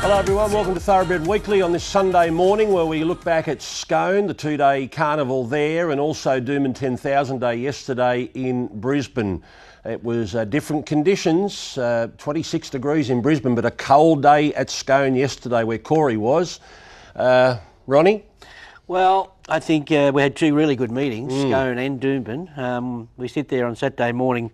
Hello everyone, welcome to Thoroughbred Weekly on this Sunday morning where we look back at Scone, the two-day carnival there, and also Doomben 10,000 Day yesterday in Brisbane. It was different conditions, 26 degrees in Brisbane, but a cold day at Scone yesterday where Corey was. Ronnie? Well, I think we had two really good meetings, Scone and Doomben. We sit there on Saturday morning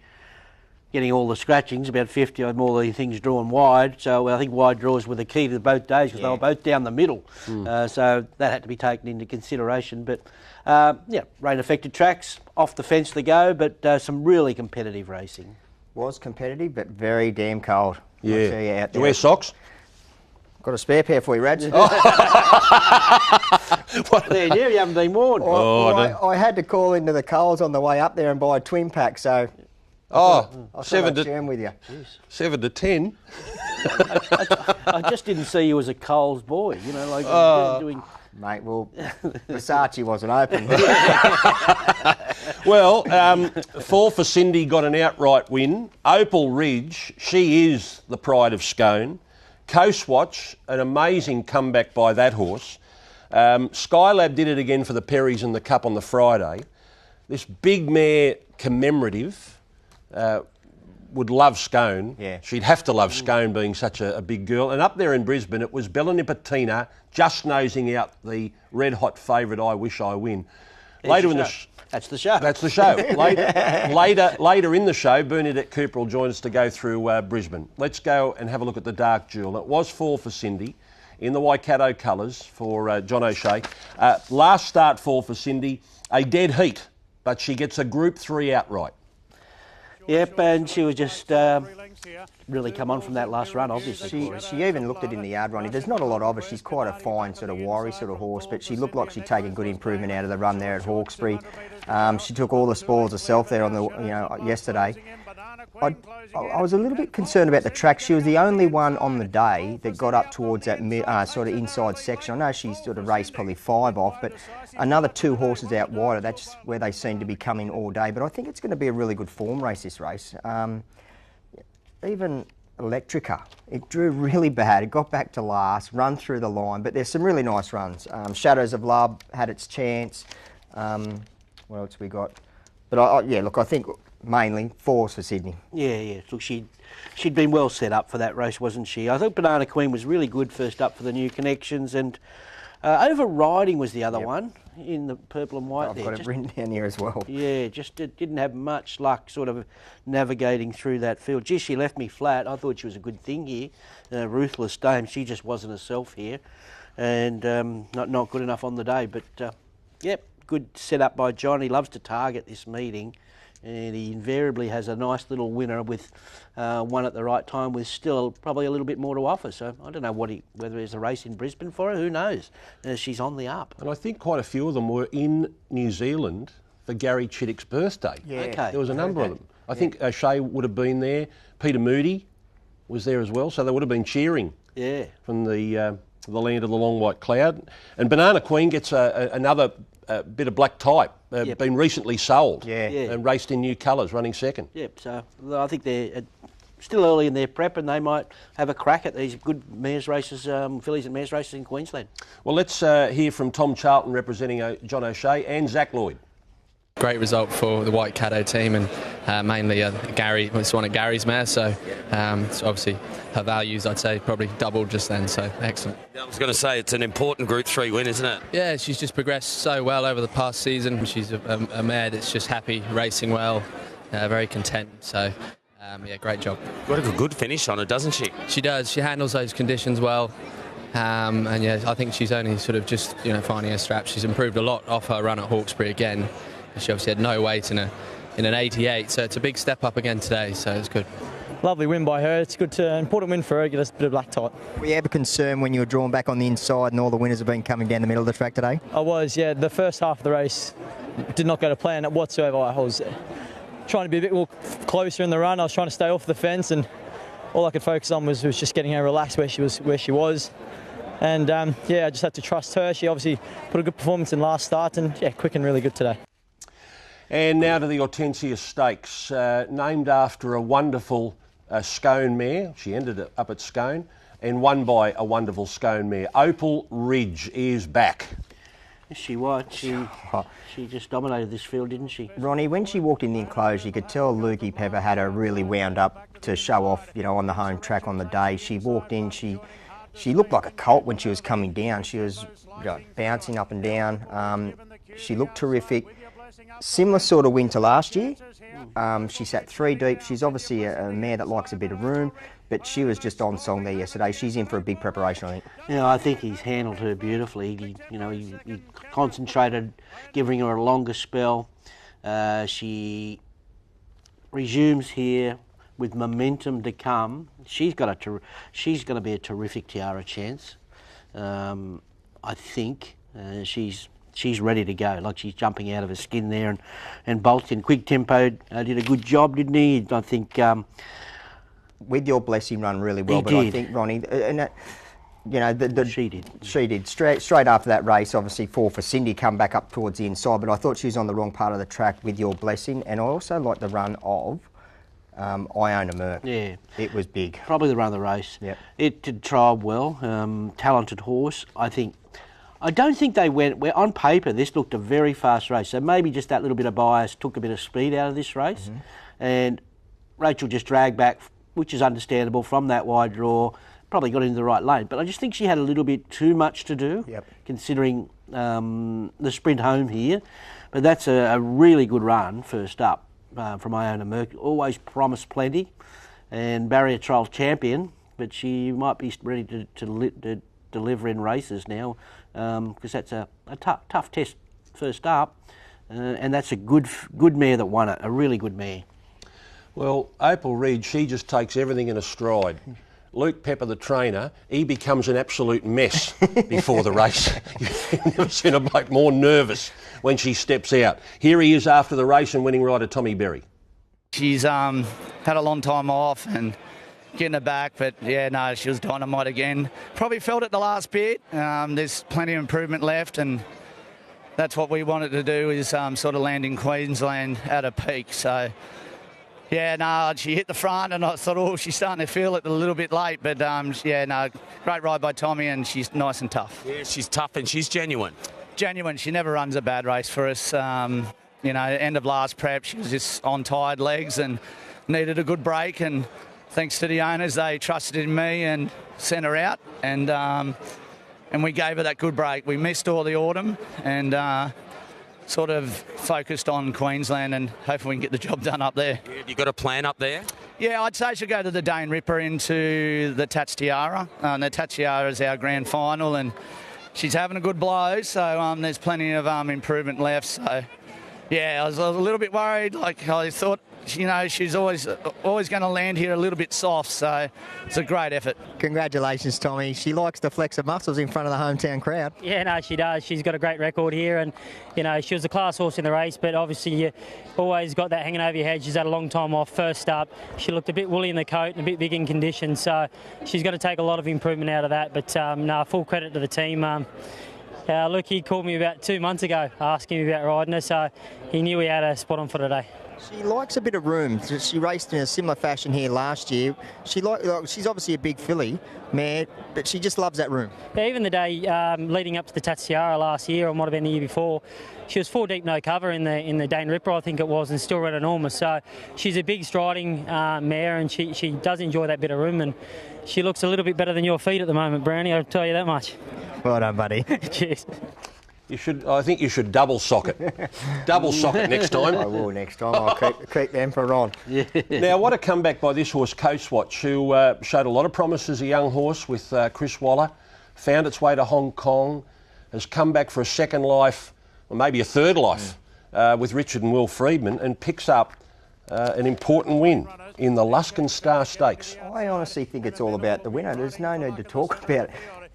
getting all the scratchings, about 50 of all the things drawn wide. So I think wide draws were the key to both days because they were both down the middle. So that had to be taken into consideration. But yeah, rain-affected tracks, off the fence to go, but some really competitive racing. Was competitive, but very damn cold. Yeah. I'll tell you out Do you there. wear socks? Got a spare pair for you, Rads. There, you haven't been warned. I had to call into the Coles on the way up there and buy a twin pack, so Oh, I'll 7 share them with you. 7 to 10. I just didn't see you as a Coles boy, you know, like doing... Mate, well, Versace wasn't open. Well, 4 for Cindy got an outright win. Opal Ridge, she is the pride of Scone. Coastwatch, an amazing comeback by that horse. Skylab did it again for the Perrys in the Cup on the Friday. This big mare commemorative would love Scone. Yeah. She'd have to love Scone being such a big girl. And up there in Brisbane, it was Bella Nipotina just nosing out the red-hot favourite I Wish I Win. Later in the That's the show. That's the show. Later in the show, Bernadette Cooper will join us to go through Brisbane. Let's go and have a look at the Dark Jewel. It was 4 for Cindy in the Waikato colours for John O'Shea. Last start 4 for Cindy, a dead heat, but she gets a Group 3 outright. Yep, and she was just really come on from that last run, obviously. She even looked it in the yard, Ronnie. There's not a lot of her. She's quite a fine sort of wiry sort of horse, but she looked like she'd taken good improvement out of the run there at Hawkesbury. She took all the spoils herself there on the yesterday. I was a little bit concerned about the track. She was the only one on the day that got up towards that sort of inside section. I know she's sort of raced probably 5 off, but another 2 horses out wider, that's where they seem to be coming all day. But I think it's going to be a really good form race, this race. Even Electrica, it drew really bad. It got back to last, run through the line, but there's some really nice runs. Shadows of Love had its chance. What else we got? But yeah, look, I think mainly 4s for Sydney. Yeah. Look, she'd been well set up for that race, wasn't she? I think Banana Queen was really good first up for the New Connections, and Overriding was the other one in the purple and white. I've got it written down here as well. Yeah, just didn't have much luck sort of navigating through that field. Gee, she left me flat. I thought she was a good thing here. Ruthless Dame, she just wasn't herself here, and not good enough on the day. But yep, good setup by John. He loves to target this meeting, and he invariably has a nice little winner with one at the right time with still probably a little bit more to offer. So I don't know whether there's a race in Brisbane for her, who knows. She's on the up. And I think quite a few of them were in New Zealand for Gary Chittick's birthday. Yeah. Okay. There was a number of them. I think O'Shea would have been there. Peter Moody was there as well, so they would have been cheering from the land of the long white cloud. And Banana Queen gets another bit of black type, been recently sold and raced in new colours, running second. Yep, so I think they're still early in their prep and they might have a crack at these good mares races, fillies and mares races in Queensland. Well, let's hear from Tom Charlton representing John O'Shea and Zach Lloyd. great result for the White Caddo team, and mainly Gary. It's one of Gary's mares, so obviously her values, I'd say, probably doubled just then. So excellent. I was going to say it's an important Group 3 win, isn't it? Yeah, she's just progressed so well over the past season. She's a mare that's just happy, racing well, very content. So. Yeah, great job. Got a good finish on her, doesn't she? She does. She handles those conditions well. And yeah, I think she's only sort of just finding her strap. She's improved a lot off her run at Hawkesbury again. She obviously had no weight in an 88, so it's a big step up again today. So it's good. Lovely win by her. It's good, important win for her. Get us a bit of black type. Were you ever concerned when you were drawn back on the inside and all the winners have been coming down the middle of the track today? I was, yeah. The first half of the race did not go to plan whatsoever. I was trying to be a bit more closer in the run. I was trying to stay off the fence, and all I could focus on was just getting her relaxed where she was. And yeah, I just had to trust her. She obviously put a good performance in last start, and yeah, quick and really good today. And now to the Hortensia Stakes, named after a wonderful Scone mare. She ended up at Scone and won by a wonderful Scone mare. Opal Ridge is back. She was. She just dominated this field, didn't she? Ronnie, when she walked in the enclosure, you could tell Lukey Pepper had her really wound up to show off, on the home track on the day. She walked in, she looked like a colt when she was coming down. She was bouncing up and down. She looked terrific. Similar sort of win to last year. She sat 3 deep. She's obviously a mare that likes a bit of room, but she was just on song there yesterday. She's in for a big preparation, I think. I think he's handled her beautifully. He concentrated, giving her a longer spell. She resumes here with momentum to come. She's going to be a terrific tiara chance. I think she's ready to go. Like, she's jumping out of her skin there, and Bolton, quick tempo, did a good job, didn't he? I think. With Your Blessing run really well, but did. I think Ronnie, She did. She did. Straight after that race, obviously 4 for Cindy, come back up towards the inside, but I thought she was on the wrong part of the track with Your Blessing, and I also like the run of I Own a Merc. Yeah. It was big. Probably the run of the race. Yep. It did trial well. Talented horse, I think. I don't think they went. On paper, this looked a very fast race. So maybe just that little bit of bias took a bit of speed out of this race, and Rachel just dragged back, which is understandable, from that wide draw. Probably got into the right lane, but I just think she had a little bit too much to do, considering the sprint home here. But that's a really good run first up from Iona Mercury. Always promised plenty, and barrier trial champion. But she might be ready to deliver in races now, because that's a tough test first up, and that's a good mare that won it. A really good mare. Well, Opal Ridge, she just takes everything in a stride. Luke Pepper, the trainer, he becomes an absolute mess before the race. You've never seen a bloke more nervous when she steps out. Here he is after the race and winning rider Tommy Berry. She's had a long time off and getting her back, but yeah, no, she was dynamite again. Probably felt it the last bit. There's plenty of improvement left, and that's what we wanted to do, is sort of land in Queensland at a peak. So yeah, no, she hit the front, and I thought, she's starting to feel it a little bit late. But yeah, no, great ride by Tommy, and she's nice and tough. Yeah, she's tough and she's genuine. Genuine. She never runs a bad race for us. End of last prep, she was just on tired legs and needed a good break. And thanks to the owners, they trusted in me and sent her out. And we gave her that good break. We missed all the autumn and sort of focused on Queensland, and hopefully we can get the job done up there. Yeah, you got a plan up there? Yeah, I'd say she'll go to the Dane Ripper into the Tats Tiara. The Tats Tiara is our grand final, and she's having a good blow, so there's plenty of improvement left. So yeah, I was a little bit worried. Like, I thought, she's always going to land here a little bit soft, so it's a great effort. Congratulations, Tommy. She likes to flex her muscles in front of the hometown crowd. Yeah, no, she does. She's got a great record here, and she was a class horse in the race, but obviously you always got that hanging over your head. She's had a long time off first up. She looked a bit woolly in the coat and a bit big in condition, so she's got to take a lot of improvement out of that. But full credit to the team. Look, he called me about 2 months ago asking me about riding her, so he knew he had a spot on for today. She likes a bit of room. She raced in a similar fashion here last year. She's obviously a big filly mare, but she just loves that room. Yeah, even the day leading up to the Tatsiara last year, or might have been the year before, she was 4 deep, no cover in the Dane Ripper, I think it was, and still ran enormous. So she's a big striding mare, and she does enjoy that bit of room, and she looks a little bit better than your feet at the moment, Brownie, I'll tell you that much. Well done, buddy. Cheers. I think you should double sock it. Double sock it next time. I will next time. I'll keep the Emperor on. Yeah. Now, what a comeback by this horse, Coastwatch, who showed a lot of promise as a young horse with Chris Waller, found its way to Hong Kong, has come back for a second life, or maybe a third life, with Richard and Will Freedman, and picks up an important win in the Luskan Star Stakes. I honestly think it's all about the winner. There's no need to talk about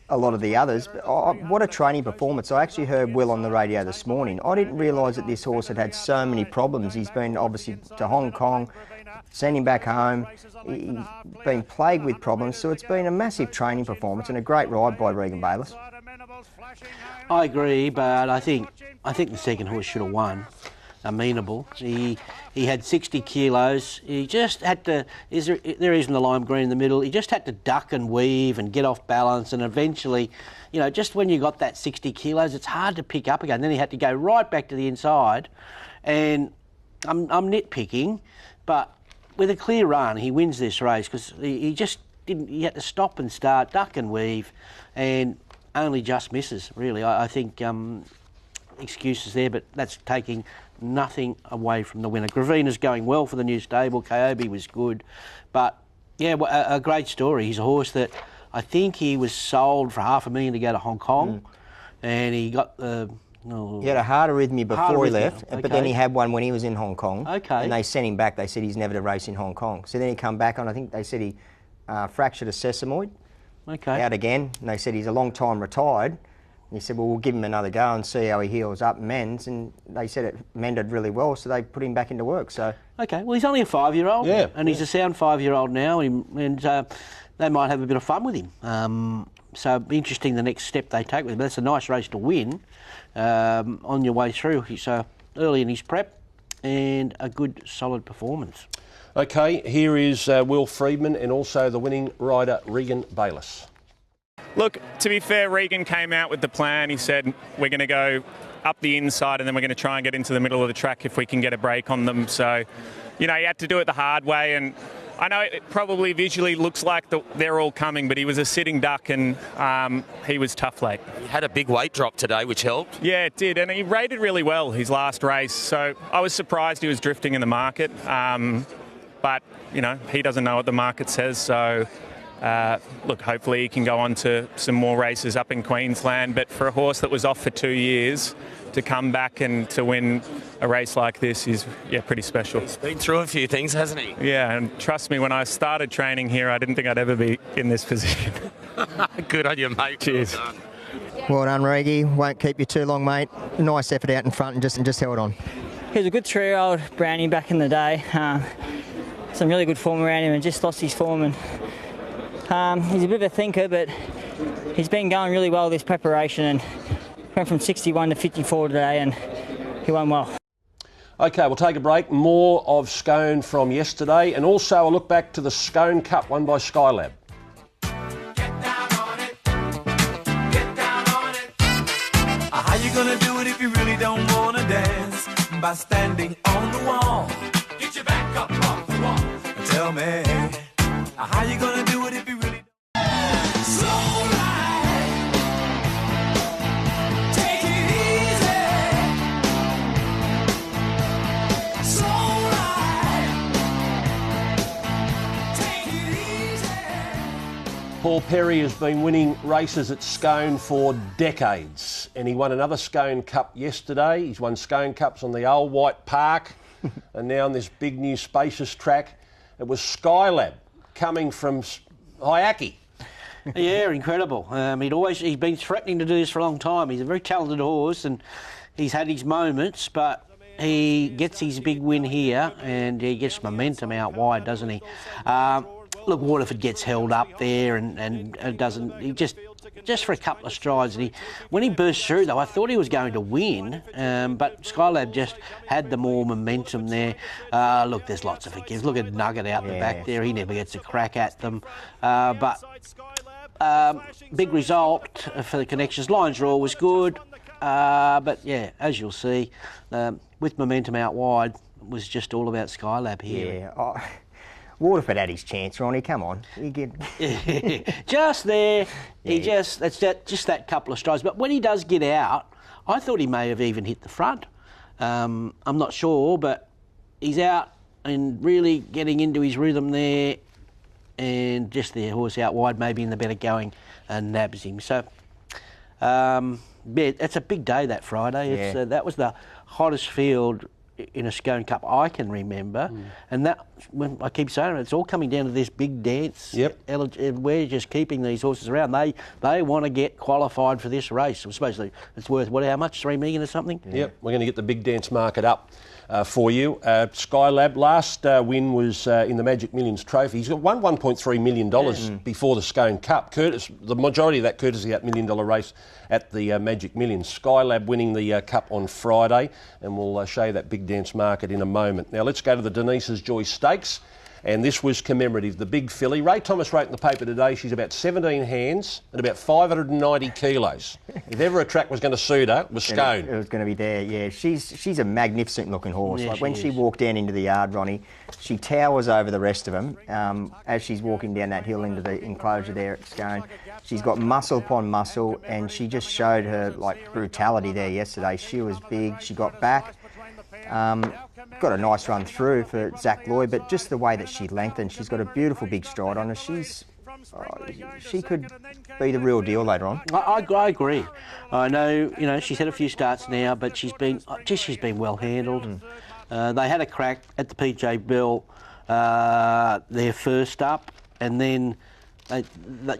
a lot of the others. What a training performance. I actually heard Will on the radio this morning. I didn't realise that this horse had so many problems. He's been obviously to Hong Kong, sent him back home. He's been plagued with problems, so it's been a massive training performance and a great ride by Regan Bayliss. I agree, but I think the second horse should have won. Amenable. He had 60 kilos. He just had to. There isn't the lime green in the middle. He just had to duck and weave and get off balance, and eventually, just when you got that 60 kilos, it's hard to pick up again. Then he had to go right back to the inside, and I'm nitpicking, but with a clear run, he wins this race because he just didn't. He had to stop and start, duck and weave, and only just misses. Really, I think excuses there, but that's taking nothing away from the winner. Gravina's going well for the new stable. Kobe was good. But, yeah, a great story. He's a horse that I think he was sold for $500,000 to go to Hong Kong. And he got the... He had a heart arrhythmia before he left, okay. But then he had one when he was in Hong Kong. Okay. And they sent him back. They said he's never to race in Hong Kong. So then he come back on, I think they said he fractured a sesamoid. Okay. Out again. And they said he's a long time retired. And he said, well, we'll give him another go and see how he heals up and mends. And they said it mended really well, so they put him back into work. So okay, well, he's only a 5-year-old. Yeah. And he's a sound 5-year-old now, and they might have a bit of fun with him. So it'll be interesting the next step they take with him. That's a nice race to win on your way through. He's early in his prep and a good, solid performance. Okay, here is Will Freedman and also the winning rider, Regan Bayliss. Look, to be fair, Regan came out with the plan. He said, we're going to go up the inside and then we're going to try and get into the middle of the track if we can get a break on them. So, he had to do it the hard way. And I know it probably visually looks like they're all coming, but he was a sitting duck and he was tough late. He had a big weight drop today, which helped. Yeah, it did. And he rated really well his last race. So I was surprised he was drifting in the market. But, he doesn't know what the market says. So... look, hopefully he can go on to some more races up in Queensland, but for a horse that was off for 2 years to come back and to win a race like this is, pretty special. He's been through a few things, hasn't he? Yeah, and trust me, when I started training here, I didn't think I'd ever be in this position. Good on you, mate. Cheers. well done, Reggie. Won't keep you too long, mate. Nice effort out in front and just held on. He was a good 3-year-old Brownie back in the day. Some really good form around him and just lost his form. And he's a bit of a thinker, but he's been going really well this preparation and went from 61 to 54 today and he won well. Okay, we'll take a break. More of Scone from yesterday and also a look back to the Scone Cup won by Skylab. How you gonna do it if you really don't wanna dance? By standing on the wall. Get your back up off the wall. Tell me, how you gonna do it if you really don't? So right. Take it easy. So right. Take it easy. Paul Perry has been winning races at Scone for decades and he won another Scone Cup yesterday. He's won Scone Cups on the old White Park and now on this big new spacious track. It was Skylab coming from Hayaki. Yeah, incredible. He's been threatening to do this for a long time. He's a very talented horse and he's had his moments, but he gets his big win here and he gets momentum out wide, doesn't he? Look, Waterford gets held up there and doesn't. just for a couple of strides. And when he burst through, though, I thought he was going to win, but Skylab just had the more momentum there. Look, there's lots of forgives. Look at Nugget out the back there. He never gets a crack at them. But big result for the connections. Lions Raw was good. But, yeah, as you'll see, with momentum out wide, it was just all about Skylab here. Yeah. Waterford had his chance, Ronnie. Come on, you get just there. He just that couple of strides. But when he does get out, I thought he may have even hit the front. I'm not sure, but he's out and really getting into his rhythm there, and just the horse out wide, maybe in the better going, and nabs him. So, yeah, it's a big day that Friday. It's, that was the hottest field in a Scone Cup I can remember, and that, when I keep saying it, it's all coming down to this big dance. Yep. We're just keeping these horses around. They want to get qualified for this race. Supposedly it's worth how much? $3 million or something? Yep. We're going to get the big dance market up for you. Skylab, last win was in the Magic Millions Trophy. He's got won $1.3 million before the Scone Cup. The majority of that courtesy that $1 million race at the Magic Millions. Skylab winning the Cup on Friday, and we'll show you that big dance market in a moment. Now let's go to the Denise's Joy Stakes, and this was commemorative. The big filly. Ray Thomas wrote in the paper today she's about 17 hands and about 590 kilos. If ever a track was going to suit her, it was Scone. It was going to be there, yeah. She's a magnificent looking horse. Yeah, like when she walked down into the yard, Ronnie, she towers over the rest of them as she's walking down that hill into the enclosure there at Scone. She's got muscle upon muscle, and she just showed her like brutality there yesterday. She was big. She got back. Got a nice run through for Zach Lloyd, but just the way that she lengthened, she's got a beautiful big stride on her. She could be the real deal later on. I agree. I know, she's had a few starts now, but she's been well handled. They had a crack at the PJ Bell, their first up, and then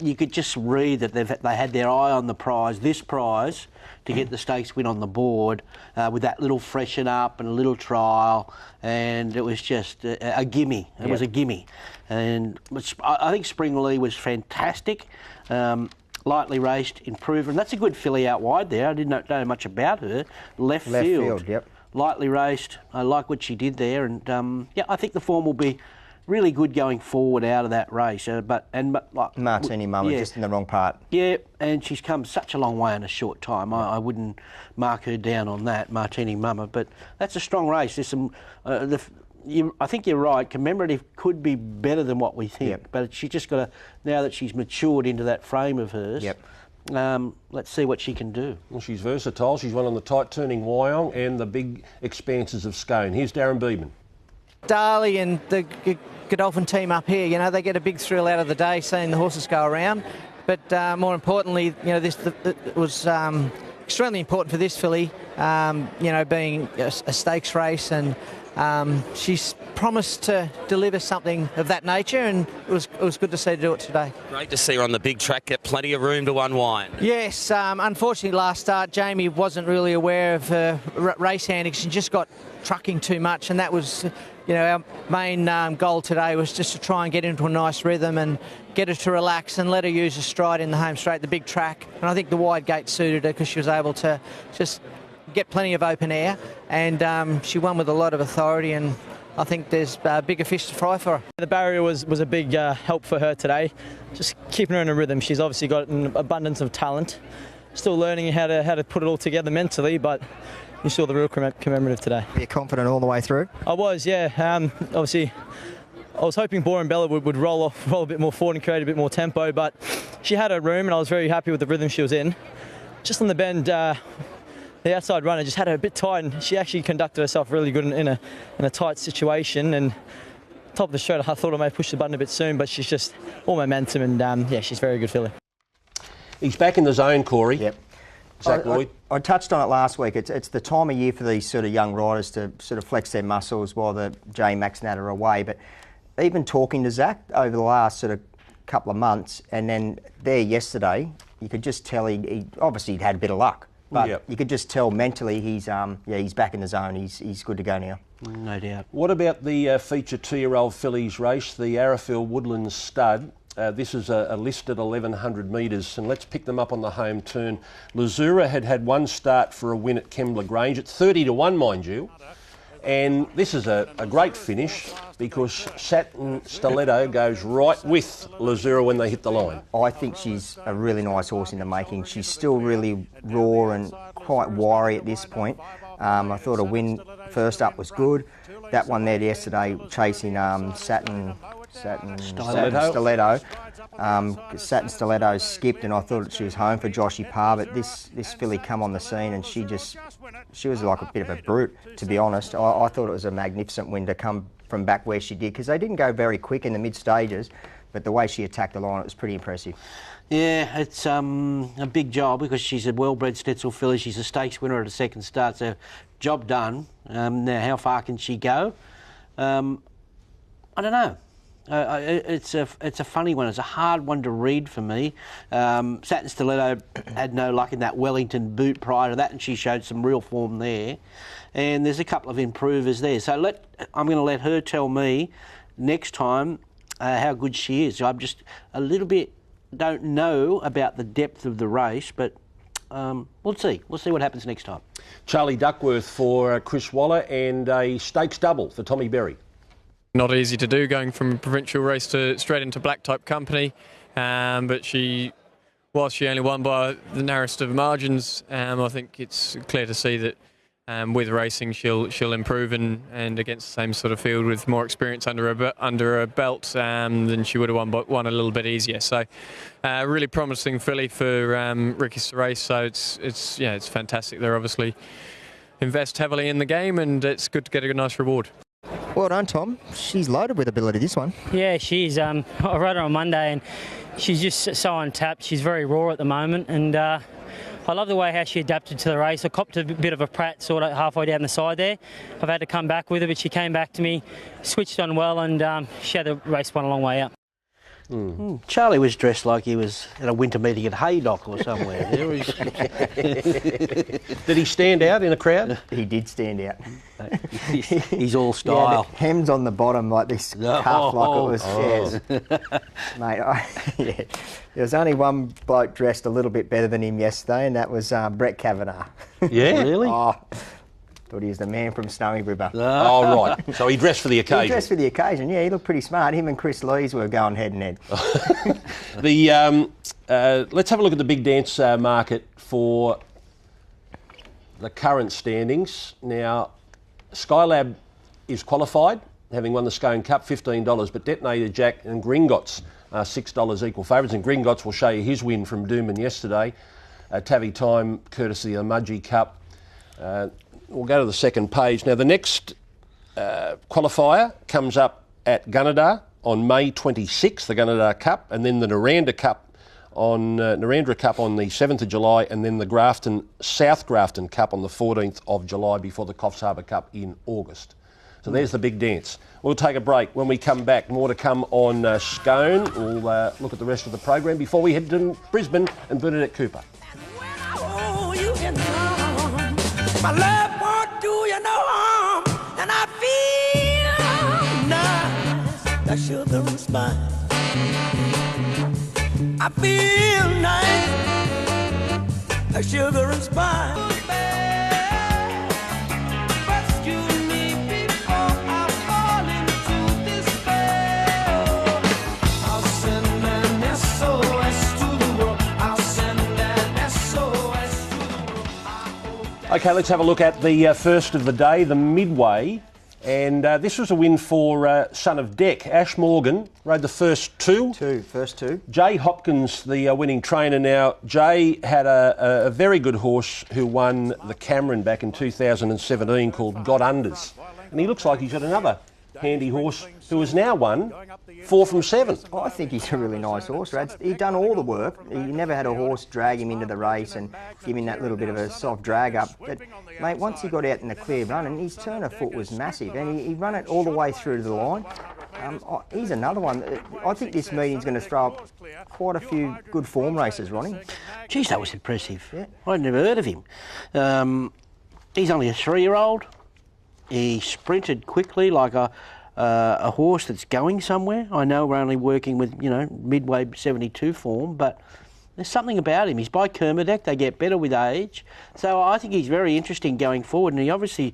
you could just read that they had their eye on the prize, this prize, to get the stakes win on the board with that little freshen up and a little trial, and it was just a gimme. It was a gimme. And I think Springley was fantastic. Lightly raced, improved, and that's a good filly out wide there. I didn't know much about her. Left field, yep. Lightly raced. I like what she did there, and I think the form will be really good going forward out of that race. But like Martini Mama, just in the wrong part. Yeah, and she's come such a long way in a short time. I wouldn't mark her down on that, Martini Mama. But that's a strong race. There's some. I think you're right. Commemorative could be better than what we think, but she just got to, now that she's matured into that frame of hers. Yep. Let's see what she can do. Well, she's versatile. She's won on the tight turning Wyong and the big expanses of Scone. Here's Darren Beedman. Darley and the Godolphin team up here, they get a big thrill out of the day seeing the horses go around. But more importantly, this was extremely important for this filly, being a stakes race, and she's promised to deliver something of that nature, and it was good to see her do it today. Great to see her on the big track, get plenty of room to unwind. Yes, unfortunately last start Jamie wasn't really aware of her race handling. She just got trucking too much, and that was our main goal today, was just to try and get into a nice rhythm and get her to relax and let her use a stride in the home straight, the big track. And I think the wide gate suited her because she was able to just get plenty of open air, and she won with a lot of authority, and I think there's bigger fish to fry for her. The barrier was a big help for her today, just keeping her in a rhythm. She's obviously got an abundance of talent, still learning how to put it all together mentally, but you saw the real commemorative today. You're confident all the way through? I was, yeah. Obviously, I was hoping Boren Bella would roll a bit more forward and create a bit more tempo, but she had her room, and I was very happy with the rhythm she was in. Just on the bend, the outside runner just had her a bit tight, and she actually conducted herself really good in a tight situation. And top of the straight, I thought I may push the button a bit soon, but she's just all momentum, and she's a very good filly. He's back in the zone, Corey. Yep. Zach Lloyd. I touched on it last week. It's the time of year for these sort of young riders to sort of flex their muscles while the J Max and that are away. But even talking to Zach over the last sort of couple of months, and then there yesterday, you could just tell he obviously he'd had a bit of luck, but you could just tell mentally he's back in the zone. He's good to go now. No doubt. What about the feature 2-year-old fillies race, the Arrowfield Woodlands Stud? This is a listed 1,100 metres, and let's pick them up on the home turn. Lazura had one start for a win at Kembla Grange. It's 30-1, mind you. And this is a great finish because Satin Stiletto goes right with Lazura when they hit the line. I think she's a really nice horse in the making. She's still really raw and quite wiry at this point. I thought a win first up was good. That one there yesterday, chasing Satin Stiletto. Satin Stiletto skipped, and I thought she was home for Joshy Parr. But this filly come on the scene, and she was like a bit of a brute, to be honest. I thought it was a magnificent win to come from back where she did, because they didn't go very quick in the mid stages, but the way she attacked the line, it was pretty impressive. Yeah, it's a big job because she's a well-bred Stetzel filly. She's a stakes winner at a second start, so job done. Now, how far can she go? I don't know. It's a funny one. It's a hard one to read for me. Satin Stiletto had no luck in that Wellington boot prior to that, and she showed some real form there. And there's a couple of improvers there. So I'm going to let her tell me next time how good she is. I'm just a little bit don't know about the depth of the race, but we'll see. We'll see what happens next time. Charlie Duckworth for Chris Waller, and a stakes double for Tommy Berry. Not easy to do, going from a provincial race to straight into black type company, but whilst she only won by the narrowest of margins, I think it's clear to see that with racing she'll improve, and against the same sort of field with more experience under her belt than she would have won a little bit easier. So really promising filly for Ricky Serace. So it's fantastic. They're obviously invest heavily in the game, and it's good to get a nice reward. Well done, Tom. She's loaded with ability, this one. Yeah, she's. I rode her on Monday, and she's just so untapped. She's very raw at the moment, and I love the way how she adapted to the race. I copped a bit of a prat sort of halfway down the side there. I've had to come back with her, but she came back to me, switched on well, and she had the race one a long way up. Charlie was dressed like he was at a winter meeting at Haydock or somewhere. Did he stand out in a crowd? He did stand out. He's all style. Yeah, hems on the bottom like this cuff, like it was shares. Mate, there was only one bloke dressed a little bit better than him yesterday, and that was Brett Kavanagh. Yeah? Really? Thought he was the man from Snowy River. Oh, right. So he dressed for the occasion. He dressed for the occasion, yeah. He looked pretty smart. Him and Chris Lees were going head and head. Let's have a look at the big dance market for the current standings. Now, Skylab is qualified, having won the Scone Cup, $15, but Detonator Jack and Gringotts are $6 equal favourites, and Gringotts will show you his win from Doomben yesterday. Tavi Time, courtesy of the Mudgee Cup. We'll go to the second page. Now, the next qualifier comes up at Gunnedah on May 26th, the Gunnedah Cup, and then the Narrandera Cup on the 7th of July, and then the South Grafton Cup on the 14th of July before the Coffs Harbour Cup in August. So there's the big dance. We'll take a break. When we come back, more to come on Scone. We'll look at the rest of the program before we head to Brisbane and Bernadette Cooper. My love won't do you no harm, and I feel nice, like sugar and spice. I feel nice, like sugar and spice. Rescue me before I fall into despair. I'll send an SOS to the world. I'll send an SOS to the world. Okay, let's have a look at the first of the day, the Midway. And this was a win for Son of Deck. Ash Morgan rode the first two. First two. Jay Hopkins, the winning trainer. Now, Jay had a very good horse who won the Cameron back in 2017 called Got Unders. And he looks like he's got another handy horse who has now won 4 from 7. I think he's a really nice horse, Rad. He's done all the work. He never had a horse drag him into the race and give him that little bit of a soft drag up. But, mate, once he got out in the clear run, and his turn of foot was massive, and he ran it all the way through to the line. He's another one. I think this meeting's going to throw up quite a few good form races, Ronnie. Geez, that was impressive. Yeah. I'd never heard of him. He's only a 3-year-old. He sprinted quickly like a a horse that's going somewhere. I know we're only working with, Midway 72 form, but there's something about him. He's by Kermadec. They get better with age. So I think he's very interesting going forward. And he only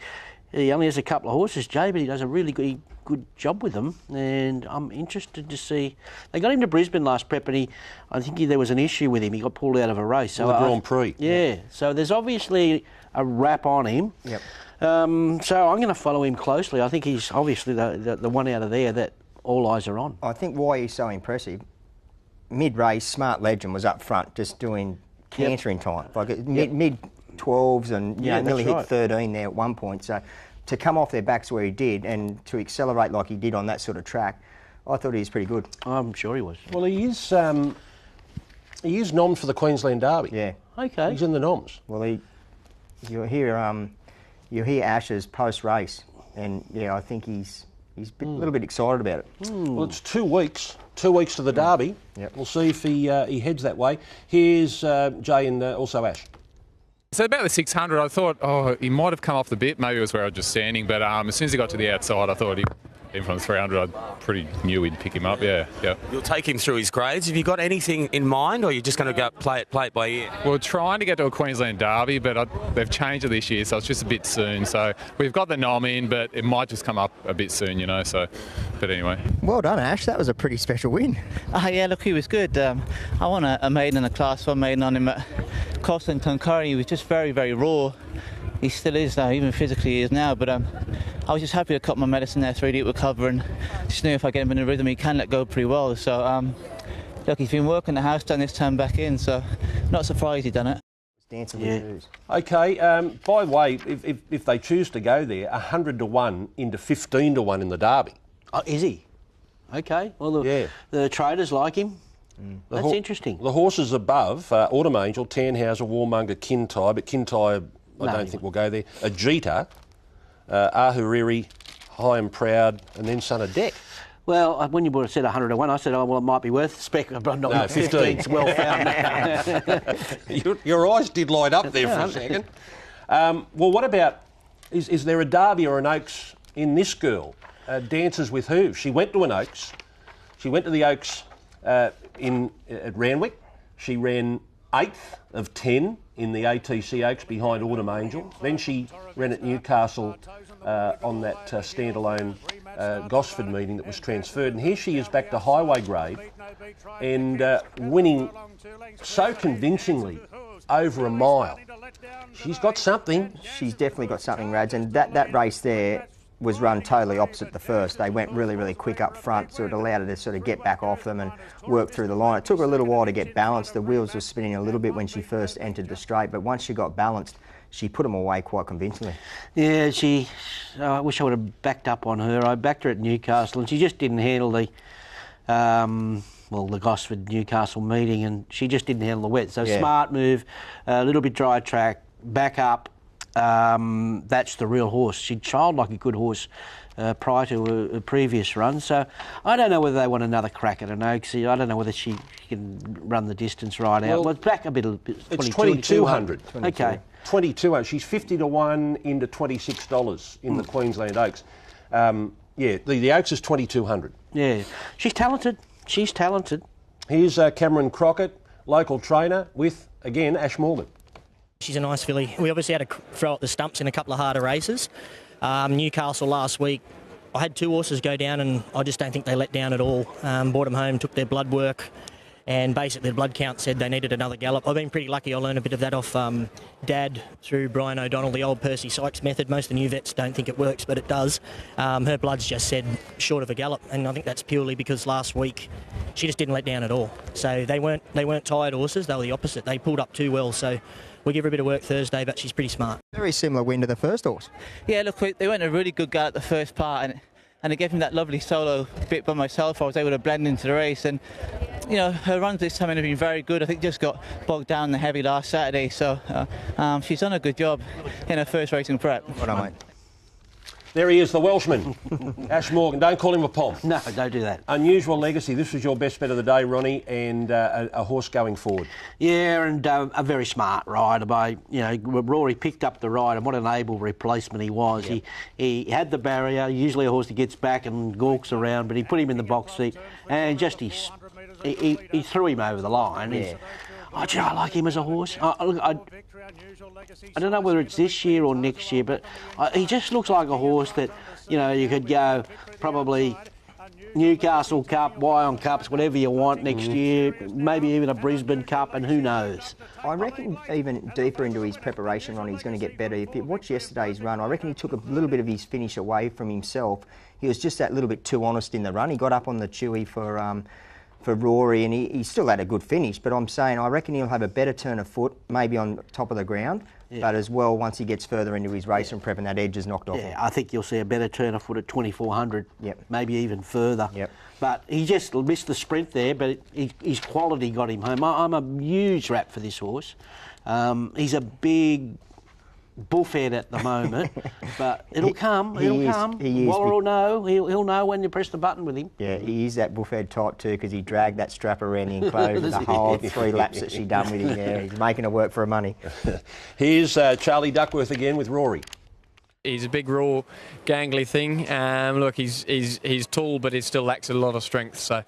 has a couple of horses, Jay, but he does a really good job with them. And I'm interested to see. They got him to Brisbane last prep, and I think there was an issue with him. He got pulled out of a race. So the Grand Prix. Yeah. So there's obviously a wrap on him. Yep. So I'm going to follow him closely. I think he's obviously the one out of there that all eyes are on. I think why he's so impressive, mid-race, Smart Legend was up front just doing cantering time. Like mid-12s and nearly hit 13 there at one point. So to come off their backs where he did and to accelerate like he did on that sort of track, I thought he was pretty good. I'm sure he was. Well, he is nommed for the Queensland Derby. Yeah. Okay. He's in the noms. Well, you hear Ash's post-race, and I think he's a little bit excited about it. Well, it's 2 weeks. 2 weeks to the Derby. Yep. We'll see if he heads that way. Here's Jay and also Ash. So about the 600, I thought, he might have come off the bit. Maybe it was where I was just standing. But as soon as he got to the outside, I thought even from the 300, I pretty knew we'd pick him up. Yeah. You'll take him through his grades. Have you got anything in mind, or are you just going to go play it by ear? We're trying to get to a Queensland Derby, but they've changed it this year, so it's just a bit soon. So we've got the nom in, but it might just come up a bit soon, So, but anyway. Well done, Ash. That was a pretty special win. Yeah, look, he was good. I won a maiden and a Class 1 maiden on him at Coston Tuncurry. He was just very, very raw. He still is, even physically he is now, but I was just happy to cut my medicine there, 3 deep recover, and just knew if I get him in a rhythm he can let go pretty well. So look, he's been working the house down this time back in, so not surprised he done it. Dancing with booze. Okay, by the way, if they choose to go there, 100 to 1 into 15 to 1 in the Derby. Oh, is he? Okay. Well, the traders like him. That's interesting. The horses above, Autumn Angel, Tannhauser, Warmonger, Kintyre, but Kintyre I don't think we'll go there. Ajita, Ahuriri, High and Proud, and then Son of Deck. Well, when you would have said 100 to 1, I said, it might be worth a spec, but not 15. It's well found. Your eyes did light up there for a second. Well, what about, is there a Derby or an Oaks in this girl? Dances with who? She went to an Oaks. She went to the Oaks at Randwick. She ran 8th of 10 in the ATC Oaks behind Autumn Angel. Then she ran at Newcastle on that standalone Gosford meeting that was transferred. And here she is back to highway grade and winning so convincingly over a mile. She's got something. She's definitely got something, Rads. And that race there was run totally opposite the first. They went really, really quick up front, so it allowed her to sort of get back off them and work through the line. It took her a little while to get balanced. The wheels were spinning a little bit when she first entered the straight, but once she got balanced, she put them away quite convincingly. Yeah, I wish I would have backed up on her. I backed her at Newcastle, and she just didn't handle the Gosford Newcastle meeting, and she just didn't handle the wet. So smart move, a little bit dry track, back up. That's the real horse. She trialled like a good horse prior to a previous run. So I don't know whether they want another crack at an Oaks. I don't know whether she can run the distance right out. Well, it's back a bit. It's 2,200. Okay. 2,200. She's 50 to 1 into $26 in the Queensland Oaks. The Oaks is 2,200. Yeah, she's talented. Here's Cameron Crockett, local trainer, with, again, Ash Morgan. She's a nice filly. We obviously had to throw at the stumps in a couple of harder races. Newcastle last week, I had 2 horses go down and I just don't think they let down at all. Brought them home, took their blood work, and basically the blood count said they needed another gallop. I've been pretty lucky. I learned a bit of that off Dad through Brian O'Donnell, the old Percy Sykes method. Most of the new vets don't think it works, but it does. Her blood's just said short of a gallop, and I think that's purely because last week she just didn't let down at all. So they weren't tired horses. They were the opposite. They pulled up too well. So we give her a bit of work Thursday, but she's pretty smart. Very similar win to the first horse. Yeah, look, they went a really good go at the first part, and it gave me that lovely solo bit by myself. I was able to blend into the race, and her runs this time have been very good. I think just got bogged down in the heavy last Saturday, so she's done a good job in her first racing prep. Well done, mate. There he is, the Welshman, Ash Morgan. Don't call him a pom. No, don't do that. Unusual Legacy. This was your best bet of the day, Ronnie, and a horse going forward. Yeah, and a very smart rider by, Rory picked up the ride, and what an able replacement he was. Yep. He had the barrier, usually a horse that gets back and gawks around, but he put him in the box seat, and just he threw him over the line. Yeah. I like him as a horse. I don't know whether it's this year or next year, but he just looks like a horse that, you could go probably Newcastle Cup, Wyong Cups, whatever you want next year, maybe even a Brisbane Cup, and who knows. I reckon even deeper into his preparation, Ronnie, he's going to get better. If you watch yesterday's run, I reckon he took a little bit of his finish away from himself. He was just that little bit too honest in the run. He got up on the chewy for Rory, and he still had a good finish, but I'm saying I reckon he'll have a better turn of foot, maybe on top of the ground, but as well once he gets further into his race and prep and that edge is knocked off. Yeah, I think you'll see a better turn of foot at 2400, maybe even further. But he just missed the sprint there, but his quality got him home. I'm a huge rap for this horse. He's a big buffhead at the moment, but it'll come. Waller will know. He'll know when you press the button with him. Yeah, he is that buffhead type too, because he dragged that strap around the enclosure the whole 3 laps that she done with him there. He's making her work for her money. Here's Charlie Duckworth again with Rory. He's a big, raw, gangly thing. Look, he's tall, but he still lacks a lot of strength. So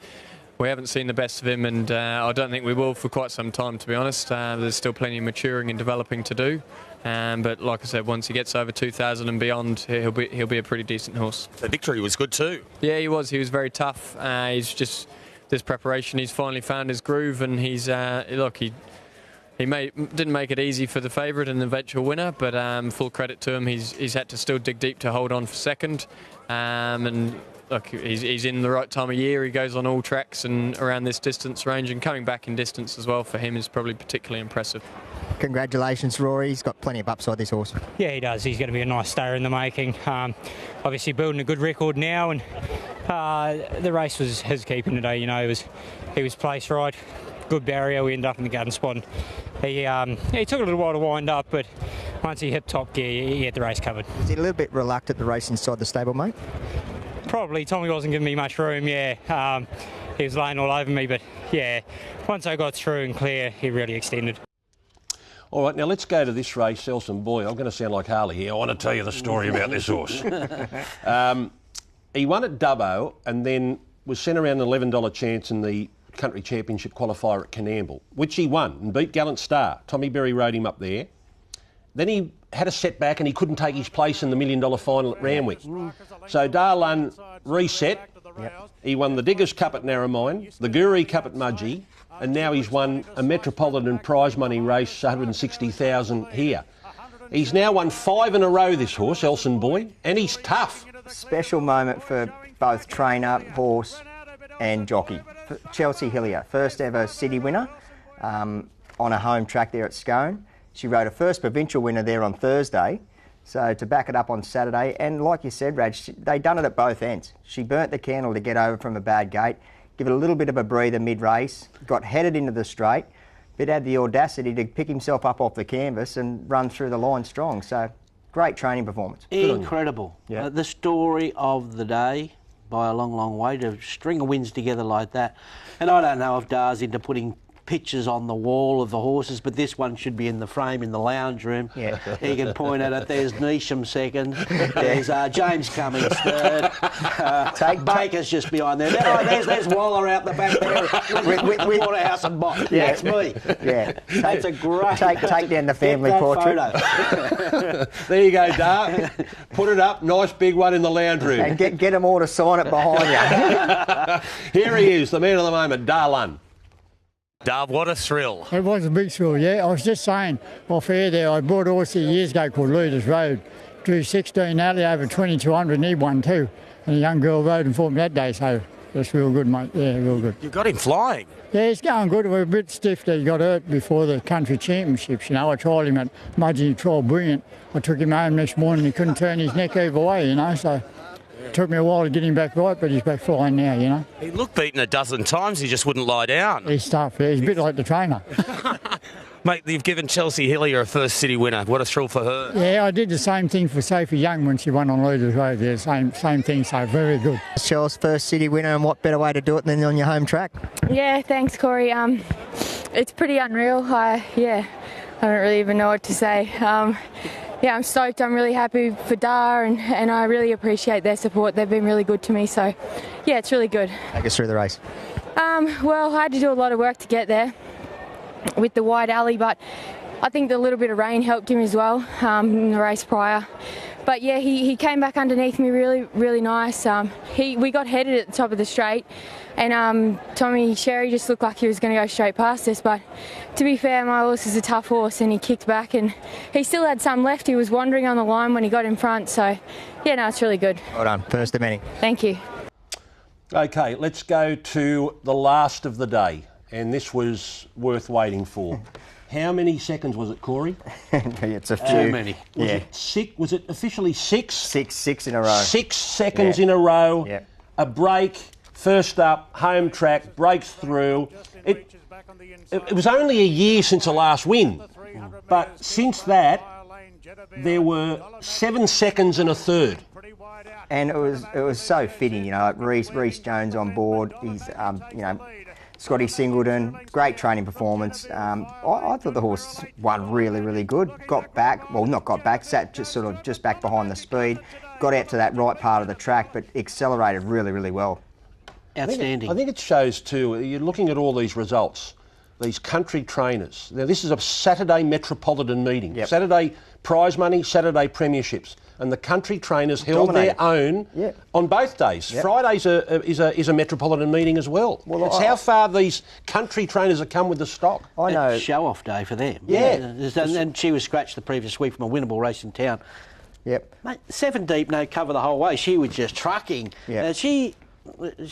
we haven't seen the best of him, and I don't think we will for quite some time, to be honest. There's still plenty of maturing and developing to do. But like I said, once he gets over 2,000 and beyond, he'll be a pretty decent horse. The victory was good too. Yeah, he was. He was very tough. He's just this preparation. He's finally found his groove, and he's look. He didn't make it easy for the favourite and the eventual winner, but full credit to him. He's had to still dig deep to hold on for second. And look, he's in the right time of year. He goes on all tracks and around this distance range, and coming back in distance as well for him is probably particularly impressive. Congratulations, Rory. He's got plenty of upside, this horse. Yeah, he does. He's going to be a nice stayer in the making. Obviously building a good record now, and the race was his keeping today. He was placed right. Good barrier. We ended up in the garden spot. He took a little while to wind up, but once he hit top gear, he had the race covered. Was he a little bit reluctant to race inside the stable, mate? Probably. Tommy wasn't giving me much room, yeah. He was laying all over me, but yeah, once I got through and clear, he really extended. All right, now let's go to this race, Elson Boy. I'm going to sound like Harley here. I want to tell you the story about this horse. He won at Dubbo and then was sent around an $11 chance in the Country Championship qualifier at Canamble, which he won and beat Gallant Star. Tommy Berry rode him up there. Then he had a setback and he couldn't take his place in the $1 million final at Randwick. So Darlun reset. He won the Diggers Cup at Narromine, the Guri Cup at Mudgee, and now he's won a Metropolitan prize money race, 160,000 here. He's now won 5 in a row, this horse, Elson Boy, and he's tough. Special moment for both trainer, horse and jockey. Chelsea Hillier, first ever city winner on a home track there at Scone. She rode her first provincial winner there on Thursday, so to back it up on Saturday. And like you said, Raj, they done it at both ends. She burnt the candle to get over from a bad gate, give it a little bit of a breather mid-race, got headed into the straight, but had the audacity to pick himself up off the canvas and run through the line strong. So great training performance. Incredible. Yeah. The story of the day by a long, long way to string of wins together like that. And I don't know if Dar's into putting pictures on the wall of the horses, but this one should be in the frame in the lounge room. Yeah. He can point at it. There's Neesham second. There's James Cummings third. Baker's just behind there. There's Waller out the back there with Waterhouse and Bott. Yeah. That's me. Yeah. That's a great... Take down the family portrait. There you go, Dar. Put it up. Nice big one in the lounge room. And get them all to sign it behind you. Here he is, the man of the moment, Darlun. Dave, what a thrill. It was a big thrill, yeah. I was just saying off air there, I bought a horse here years ago called Leaders Road. Drew 16 alley over 2,200 and he won too. And a young girl rode him for me that day, so that's real good, mate. Yeah, real good. You got him flying. Yeah, he's going good. We're a bit stiff that he got hurt before the country championships. I trialled him at Mudgee, he trialled brilliant. I took him home next morning, he couldn't turn his neck either way, so... It took me a while to get him back right, but he's back flying now, He looked beaten a dozen times, he just wouldn't lie down. He's tough, yeah. He's a bit like the trainer. Mate, you've given Chelsea Hilly her first city winner. What a thrill for her. Yeah, I did the same thing for Sophie Young when she won on Leaders Road there. Same thing, so very good. Chelsea's first city winner, and what better way to do it than on your home track? Yeah, thanks, Corey. It's pretty unreal. I don't really even know what to say. I'm stoked. I'm really happy for Dar, and I really appreciate their support. They've been really good to me, so yeah, it's really good. Take us through the race. Well, I had to do a lot of work to get there with the wide alley, but I think the little bit of rain helped him as well in the race prior. But yeah, he came back underneath me really, really nice. We got headed at the top of the straight, and Tommy Sherry just looked like he was going to go straight past us. But to be fair, my horse is a tough horse, and he kicked back, and he still had some left. He was wandering on the line when he got in front. So yeah, no, it's really good. Well done. First of many. Thank you. Okay, let's go to the last of the day, and this was worth waiting for. How many seconds was it, Corey? It's a few. How many? Was it six? Was it officially six? Six in a row. 6 seconds in a row. Yeah. A break, first up, home track, breaks through. It was only a year since the last win, but since that, there were 7 seconds and a third. And it was so fitting, like Reece Jones on board. He's, Scotty Singleton, great training performance. I thought the horse won really, really good. Sat just back behind the speed, got out to that right part of the track, but accelerated really, really well. Outstanding. I think it shows too, you're looking at all these results, these country trainers. Now this is a Saturday metropolitan meeting. Yep. Saturday prize money, Saturday premierships. And the country trainers held their own on both days. Yep. Friday's is a metropolitan meeting as well. It's how far these country trainers have come with the stock. I know. It's show-off day for them. Yeah. And she was scratched the previous week from a winnable race in town. Yep. Mate, 7 deep, no cover the whole way. She was just trucking. Yep. She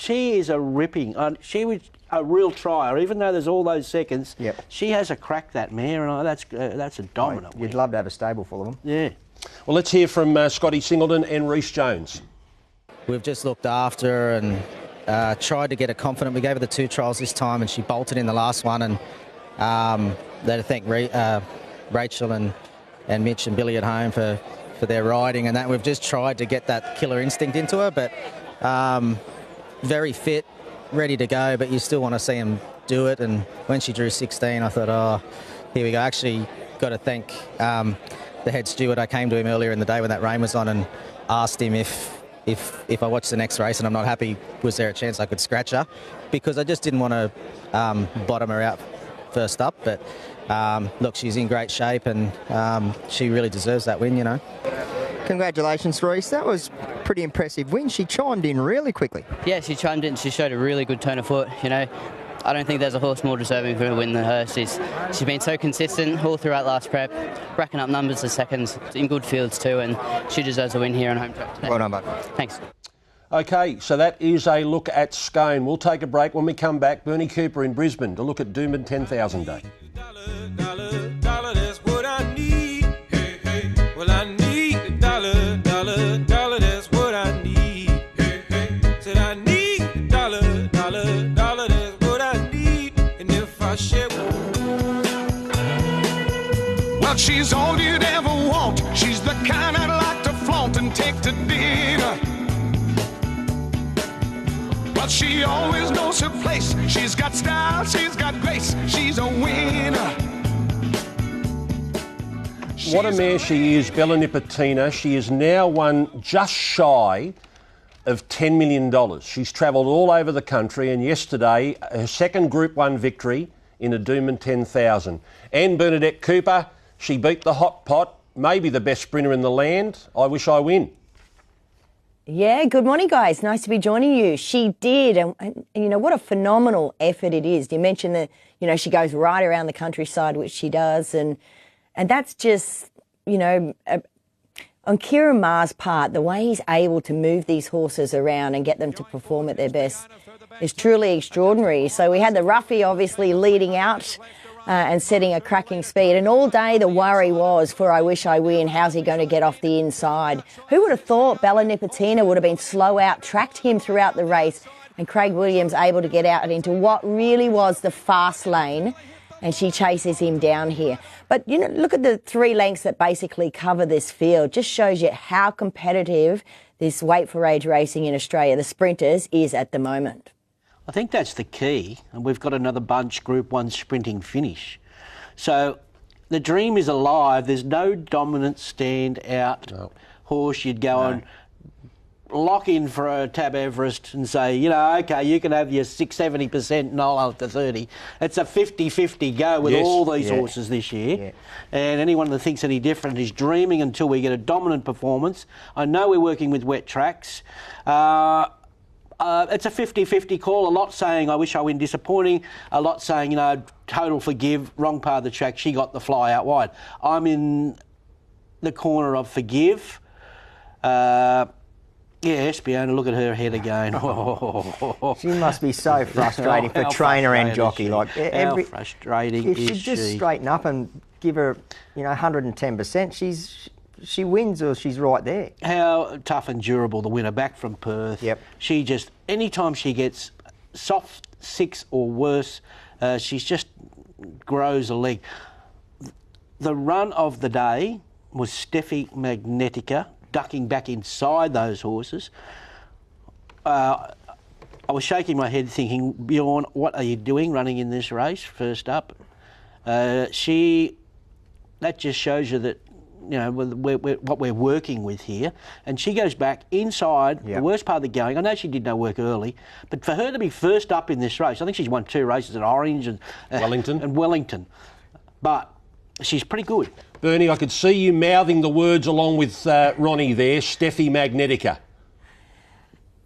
is a ripping. She was a real trier, even though there's all those seconds. Yep. She has a crack, that mare, and that's a dominant. You'd love to have a stable full of them. Yeah. Well, let's hear from Scotty Singleton and Reece Jones. We've just looked after her and tried to get her confident. We gave her the 2 trials this time, and she bolted in the last one. And they'd thank Rachel and Mitch and Billy at home for their riding and that. We've just tried to get that killer instinct into her, but very fit, ready to go, but you still want to see him do it. And when she drew 16, I thought, oh, here we go. Actually got to thank the head steward. I came to him earlier in the day when that rain was on and asked him if I watched the next race and I'm not happy, was there a chance I could scratch her? Because I just didn't want to bottom her out first up. But look, she's in great shape and she really deserves that win, Congratulations, Reece. That was a pretty impressive win. She chimed in really quickly. Yeah, she chimed in. She showed a really good turn of foot, I don't think there's a horse more deserving for a win than her. She's been so consistent all throughout last prep, racking up numbers of seconds in good fields too, and she deserves a win here on home track today. Well done, bud. Thanks. Okay, so that is a look at Scone. We'll take a break. When we come back, Bernie Cooper in Brisbane to look at Doomben 10,000 Day. Dollar, that's what I need. Hey, hey. Well, I need a dollar, that's what I need. Hey, hey. Said I need a dollar, that's what I need. And if I share, well, she's all you'd ever want. She's the kind I'd like to flaunt and take to dinner. But she always knows her place. She's got style, she's got grace. She's a winner. What a mare she is, Bella Nipotina. She has now won just shy of $10 million. She's travelled all over the country, and yesterday, her second Group 1 victory in a Doomben 10,000. And Bernadette Cooper, she beat the hot pot, maybe the best sprinter in the land. I wish I win. Yeah, good morning, guys. Nice to be joining you. She did, and what a phenomenal effort it is. You mentioned that, she goes right around the countryside, which she does, and that's just, on Kieran Maher's part, the way he's able to move these horses around and get them to perform at their best is truly extraordinary. So we had the roughie obviously leading out and setting a cracking speed. And all day the worry was for I Wish I Win, how's he going to get off the inside? Who would have thought Bella Nipotina would have been slow out, tracked him throughout the race, and Craig Williams able to get out into what really was the fast lane and she chases him down here. But, you know, look at the 3 lengths that basically cover this field. Just shows you how competitive this weight for age racing in Australia, the sprinters, is at the moment. I think that's the key, and we've got another bunch Group 1 sprinting finish. So the dream is alive. There's no dominant stand-out horse you'd go and lock in for a Tab Everest and say, you know, OK, you can have your 70% Noel after 30. It's a 50-50 go with all these horses this year. Yeah. And anyone that thinks any different is dreaming until we get a dominant performance. I know we're working with wet tracks. It's a 50-50 call. A lot saying, I wish I win disappointing. A lot saying, you know, total forgive, wrong part of the track. She got the fly out wide. I'm in the corner of forgive. Yeah, Espiona, look at her head again. She must be so frustrating for trainer and jockey. Like how frustrating if she'd just straighten up and give her, you know, 110%, she wins or she's right there. How tough and durable the winner back from Perth. Yep. She just, anytime she gets soft 6 or worse, she just grows a leg. The run of the day was Steffi Magnetica, ducking back inside those horses. I was shaking my head thinking, Bjorn, what are you doing running in this race first up? That just shows you that, you know, what we're working with here. And she goes back inside the worst part of the going. I know she did no work early, but for her to be first up in this race, I think she's won 2 races at Orange and Wellington. But she's pretty good. Bernie, I could see you mouthing the words along with Ronnie there, Steffi Magnetica.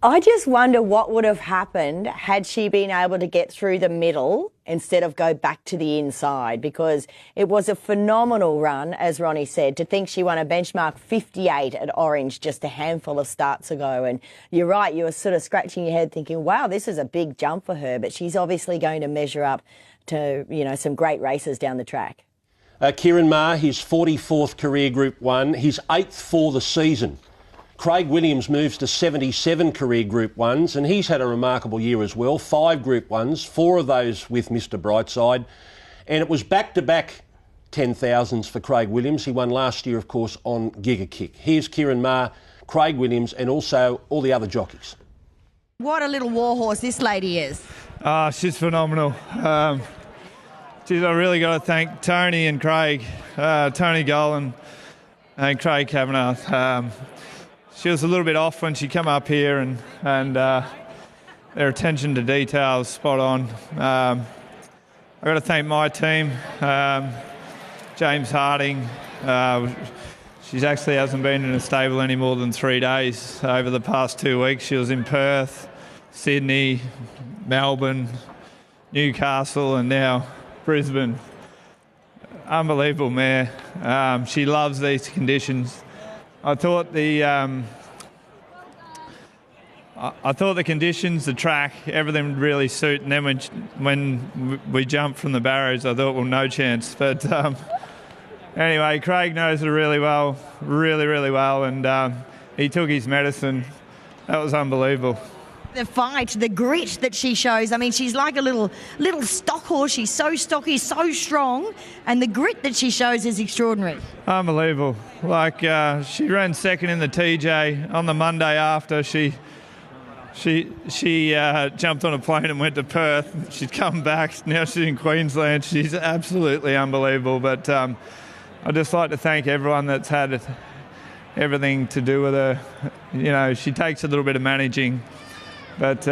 I just wonder what would have happened had she been able to get through the middle instead of go back to the inside, because it was a phenomenal run, as Ronnie said, to think she won a benchmark 58 at Orange just a handful of starts ago. And you're right, you were sort of scratching your head thinking, wow, this is a big jump for her, but she's obviously going to measure up to, you know, some great races down the track. Kieran Maher, his 44th career Group 1, his 8th for the season. Craig Williams moves to 77 career Group 1s, and he's had a remarkable year as well. 5 Group 1s, 4 of those with Mr Brightside. And it was back-to-back 10,000s for Craig Williams. He won last year, of course, on Giga Kick. Here's Kieran Maher, Craig Williams, and also all the other jockeys. What a little warhorse this lady is. She's phenomenal. Geez, I really got to thank Tony and Craig, Tony Golan and Craig Kavanagh. She was a little bit off when she came up here, and their attention to detail is spot on. I got to thank my team, James Harding. She actually hasn't been in a stable any more than 3 days over the past 2 weeks. She was in Perth, Sydney, Melbourne, Newcastle, and now Brisbane. Unbelievable mare. She loves these conditions. I thought the conditions, the track, everything would really suit. And then when we jumped from the barrows, I thought, well, no chance. But anyway, Craig knows her really well, really well, and he took his medicine. That was unbelievable. The fight, the grit that she shows. I mean, she's like a little stock horse. She's so stocky, so strong, and the grit that she shows is extraordinary. Unbelievable. Like she ran second in the TJ on the Monday after she jumped on a plane and went to Perth. She'd come back. Now she's in Queensland. She's absolutely unbelievable. But I'd just like to thank everyone that's had everything to do with her. You know, she takes a little bit of managing. But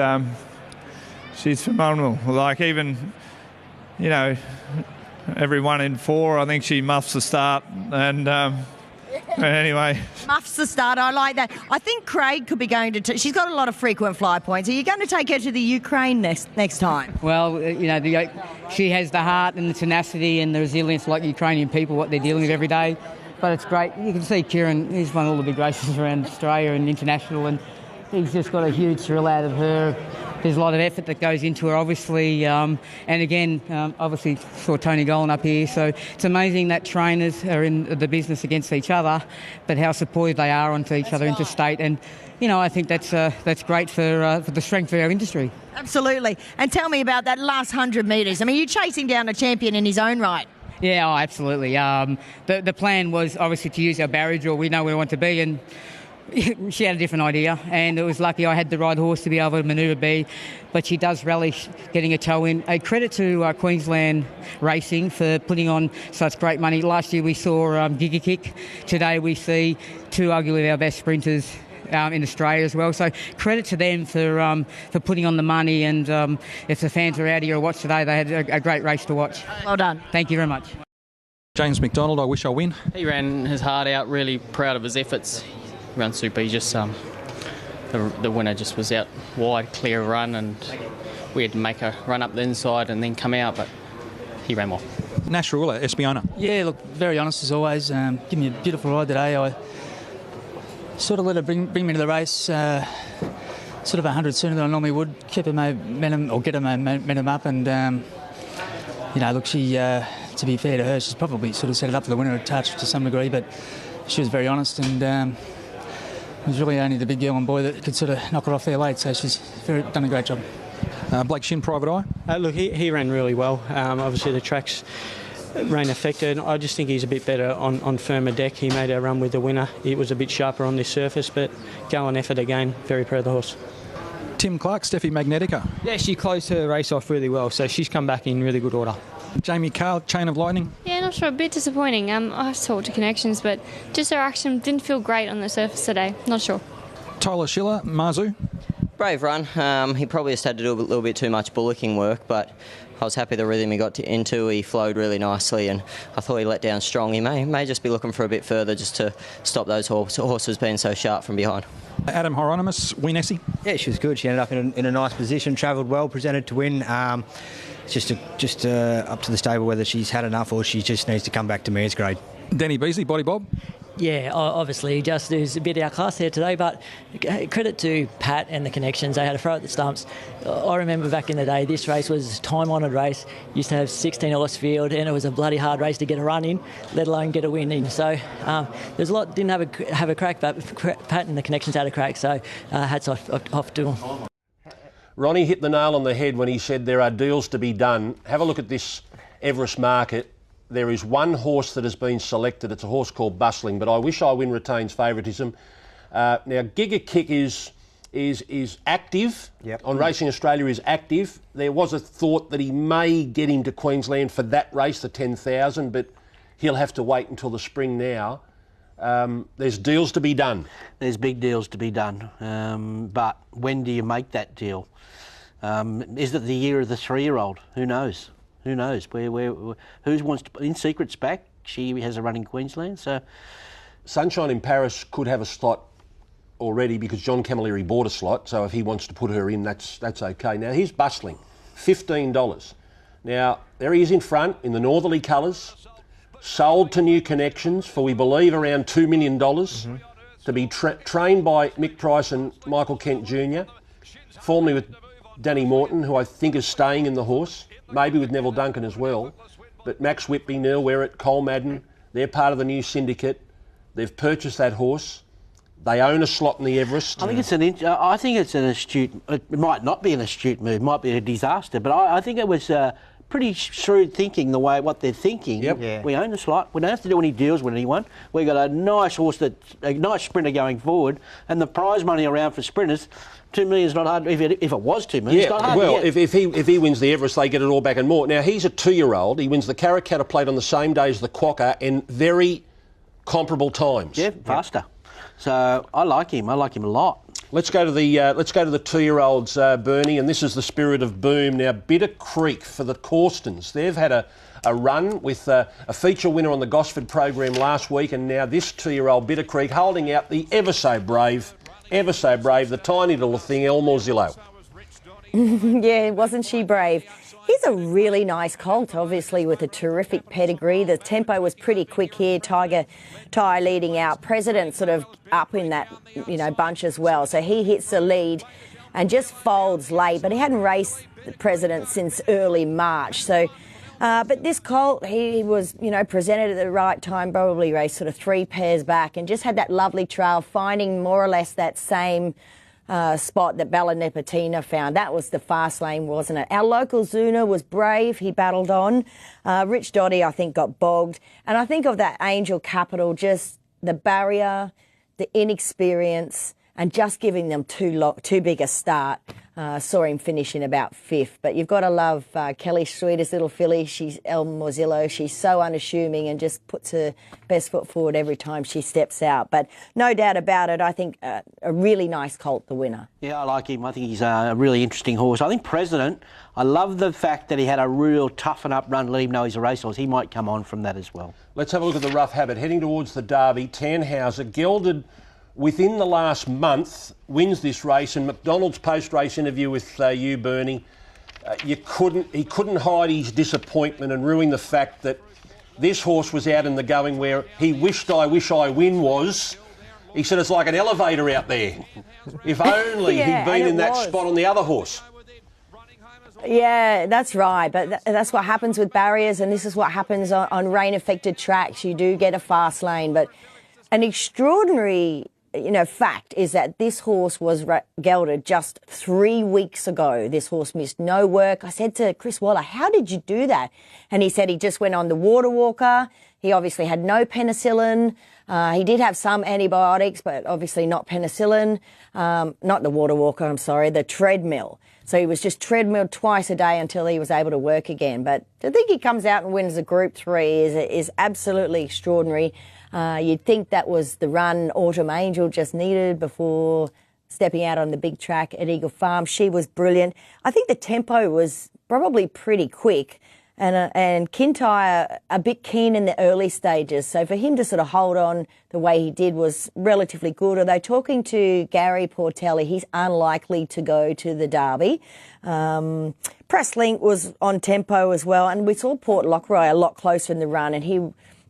she's phenomenal. Like even, you know, every 1 in 4, I think she muffs the start. And anyway. Muffs the start, I like that. I think Craig could be going to... she's got a lot of frequent fly points. Are you going to take her to the Ukraine next time? Well, you know, she has the heart and the tenacity and the resilience like Ukrainian people, what they're dealing with every day. But it's great. You can see Kieran, he's won all the big races around Australia and international, and he's just got a huge thrill out of her. There's a lot of effort that goes into her, obviously. And again, obviously saw Tony Golan up here. So it's amazing that trainers are in the business against each other, but how supportive they are onto each other interstate. And I think that's great for the strength of our industry. Absolutely. And tell me about that last 100 metres. I mean, you're chasing down a champion in his own right. Yeah, absolutely. The plan was obviously to use our barrier draw. We know where we want to be, and she had a different idea, and it was lucky I had the right horse to be able to manoeuvre B, but she does relish getting a toe in. A credit to Queensland Racing for putting on such great money. Last year we saw Giga Kick. Today we see two arguably our best sprinters in Australia as well. So credit to them for putting on the money, and if the fans are out here to watch today, they had a great race to watch. Well done. Thank you very much. James McDonald, I wish I win. He ran his heart out, really proud of his efforts. He ran super. He just the winner just was out wide, clear run, and we had to make a run up the inside and then come out, but he ran well. Nash Ruler, Espiona. Yeah, look, very honest as always. Give me a beautiful ride today. I sort of let her bring me to the race, sort of 100 sooner than I normally would. Keep her momentum, or get her momentum up, and look, she, to be fair to her, she's probably sort of set it up for the winner a touch to some degree, but she was very honest, and it was really only the big girl and boy that could sort of knock her off there late, so she's done a great job. Blake Shin, Private Eye. Look, he ran really well. Obviously the track's rain affected. I just think he's a bit better on firmer deck. He made a run with the winner. It was a bit sharper on this surface, but go on effort again. Very proud of the horse. Tim Clark, Steffi Magnetica. Yeah, she closed her race off really well, so she's come back in really good order. Jamie Carl, Chain of Lightning. Yeah, not sure. A bit disappointing. I've talked to Connections, but just her action didn't feel great on the surface today. Not sure. Tyler Schiller, Marzu. Brave run. He probably just had to do a little bit too much bullocking work, but I was happy the rhythm he got into. He flowed really nicely, and I thought he let down strong. He may just be looking for a bit further just to stop those horses being so sharp from behind. Adam Hieronymus, Winessi. Yeah, she was good. She ended up in a nice position, travelled well, presented to win. It's just up to the stable whether she's had enough or she just needs to come back to mare's grade. Danny Beasley, Body Bob. Yeah, obviously just is a bit outclassed there today, but credit to Pat and the Connections. They had a throw at the stumps. I remember back in the day, this race was a time-honoured race. Used to have 16 horse field, and it was a bloody hard race to get a run in, let alone get a win in. So there's a lot didn't have a crack, but Pat and the Connections had a crack. So hats off to them. Ronnie hit the nail on the head when he said there are deals to be done. Have a look at this Everest market. There is one horse that has been selected. It's a horse called Bustling, but I Wish I Win retains favouritism. Now, Giga Kick is active. Yep. On Racing Australia is active. There was a thought that he may get into Queensland for that race, the 10,000, but he'll have to wait until the spring now. There's deals to be done. There's big deals to be done, but when do you make that deal? Is it the year of the 3-year-old? Who knows? Who knows? Who wants to? In Secret's back. She has a run in Queensland. So, Sunshine in Paris could have a slot already because John Camilleri bought a slot. So if he wants to put her in, that's okay. Now here's Bustling, $15. Now there he is in front in the northerly colours. Sold to New Connections for, we believe, around $2 million to be trained by Mick Price and Michael Kent Jr. Formerly with Danny Morton, who I think is staying in the horse. Maybe with Neville Duncan as well. But Max Whitby, Neil Werrett, Cole Madden, they're part of the new syndicate. They've purchased that horse. They own a slot in the Everest. I think it's an astute. It might not be an astute move. It might be a disaster. But I think it was pretty shrewd thinking. The way what they're thinking. Yep. Yeah. We own the slot. We don't have to do any deals with anyone. We got a nice horse, a nice sprinter going forward, and the prize money around for sprinters. $2 million is not hard. If it was $2 million, it's not hard. Well, to get. if he wins the Everest, they get it all back and more. Now he's a 2-year-old. He wins the Karrakatta Plate on the same day as the Quokka, and very comparable times. Yeah, faster. So I like him. I like him a lot. Let's go to the 2-year-olds, Bernie, and this is the Spirit of Boom. Now, Bitter Creek for the Corstons. They've had a run with a feature winner on the Gosford program last week, and now this 2-year-old Bitter Creek holding out the ever so brave, the tiny little thing, Elmore Zillow. Yeah, wasn't she brave? He's a really nice colt, obviously, with a terrific pedigree. The tempo was pretty quick here. Tiger Ty leading out. President sort of up in that, bunch as well. So he hits the lead and just folds late. But he hadn't raced the President since early March. So But this colt, he was, presented at the right time, probably raced sort of 3 pairs back and just had that lovely trail, finding more or less that same spot that Bella Nipotina found. That was the fast lane, wasn't it? Our local Zuna was brave. He battled on. Rich Dotty, I think, got bogged. And I think of that Angel Capital, just the barrier, the inexperience, and just giving them too big a start. Saw him finish in about 5th. But you've got to love Kelly's sweetest little filly. She's El Morzillo. She's so unassuming and just puts her best foot forward every time she steps out. But no doubt about it, I think a really nice colt, the winner. Yeah, I like him. I think he's a really interesting horse. I think President, I love the fact that he had a real toughen-up run, let him know he's a racehorse. He might come on from that as well. Let's have a look at the rough habit. Heading towards the Derby, Tannhauser, gelded within the last month, wins this race. And McDonald's post-race interview with you, Bernie, he couldn't hide his disappointment and ruin the fact that this horse was out in the going where he wished I Wish I Win was. He said it's like an elevator out there. If only he'd been in that spot on the other horse. Yeah, that's right. But that's what happens with barriers, and this is what happens on rain-affected tracks. You do get a fast lane, but an extraordinary fact is that this horse was gelded just 3 weeks ago. This horse missed no work. I said to Chris Waller, how did you do that? And he said he just went on the water walker. He obviously had no penicillin. He did have some antibiotics, but obviously not penicillin. Not the water walker, I'm sorry, the treadmill. So he was just treadmilled twice a day until he was able to work again. But to think he comes out and wins a Group 3 is absolutely extraordinary. You'd think that was the run Autumn Angel just needed before stepping out on the big track at Eagle Farm. She was brilliant. I think the tempo was probably pretty quick, and Kintyre a bit keen in the early stages. So for him to sort of hold on the way he did was relatively good. Although talking to Gary Portelli, he's unlikely to go to the Derby. Presslink was on tempo as well, and we saw Port Lockroy a lot closer in the run, and he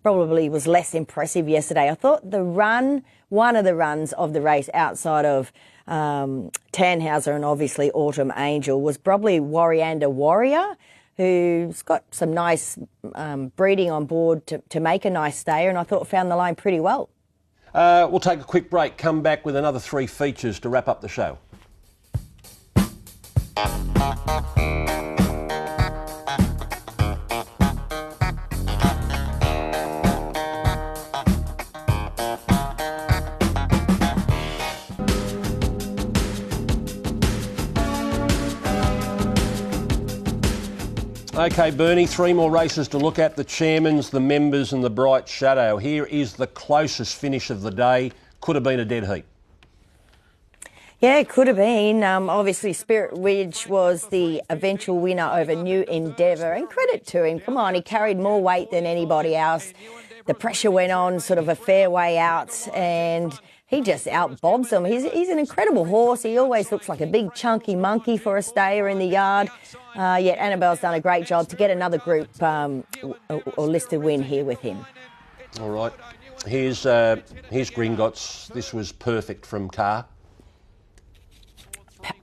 probably was less impressive yesterday. I thought one of the runs of the race outside of Tannhauser and obviously Autumn Angel was probably Warriander Warrior, who's got some nice breeding on board to make a nice stayer, and I thought found the line pretty well. We'll take a quick break, come back with another 3 features to wrap up the show. OK, Bernie, 3 more races to look at, the Chairman's, the Members and the Bright Shadow. Here is the closest finish of the day. Could have been a dead heat. Yeah, it could have been. Obviously, Spirit Ridge was the eventual winner over New Endeavour, and credit to him. Come on, he carried more weight than anybody else. The pressure went on sort of a fair way out, and he just out-bobs them. He's an incredible horse. He always looks like a big chunky monkey for a stayer in the yard. Yet Annabelle's done a great job to get another group or listed win here with him. All right. Here's Gringotts. This was perfect from Carr.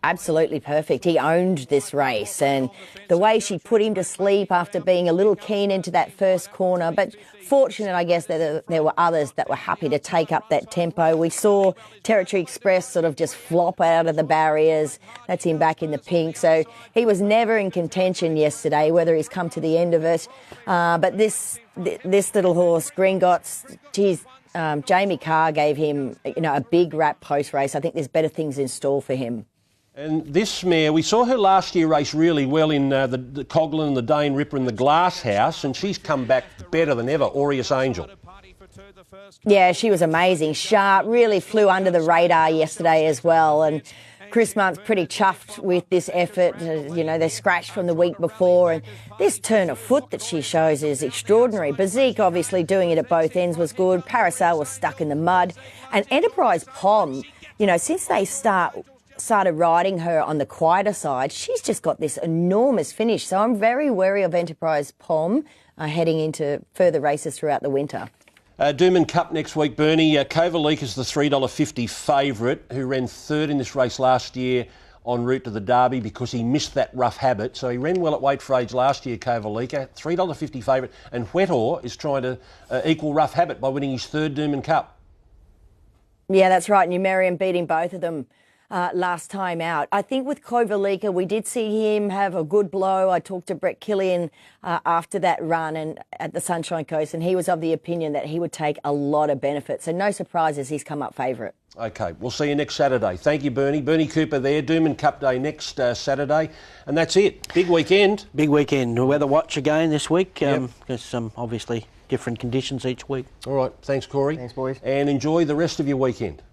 Absolutely perfect. He owned this race, and the way she put him to sleep after being a little keen into that first corner, but fortunate, I guess, that there were others that were happy to take up that tempo. We saw Territory Express sort of just flop out of the barriers. That's him back in the pink. So he was never in contention yesterday, whether he's come to the end of it. But this little horse, Gringotts, geez, Jamie Carr gave him, a big rap post-race. I think there's better things in store for him. And this mare, we saw her last year race really well in the Coghlan and the Dane Ripper in the Glass House, and she's come back better than ever, Aureus Angel. Yeah, she was amazing. Sharp, really flew under the radar yesterday as well, and Chris Munt's pretty chuffed with this effort. They scratched from the week before, and this turn of foot that she shows is extraordinary. Bazik obviously doing it at both ends was good. Parasail was stuck in the mud, and Enterprise Pom, since they started riding her on the quieter side, she's just got this enormous finish. So I'm very wary of Enterprise Pom heading into further races throughout the winter. Doomben Cup next week, Bernie. Kovalik is the $3.50 favourite, who ran 3rd in this race last year en route to the Derby because he missed that rough habit. So he ran well at weight for age last year, Kovalika, $3.50 favourite. And Huetor is trying to equal rough habit by winning his third Doomben Cup. Yeah, that's right. Numerian beating both of them last time out. I think with Kovalika, we did see him have a good blow. I talked to Brett Killian after that run and at the Sunshine Coast, and he was of the opinion that he would take a lot of benefit. So no surprises, he's come up favourite. OK, we'll see you next Saturday. Thank you, Bernie. Bernie Cooper there, Doomben Cup Day next Saturday. And that's it. Big weekend. Big weekend. Weather watch again this week. There's some obviously different conditions each week. All right. Thanks, Corey. Thanks, boys. And enjoy the rest of your weekend.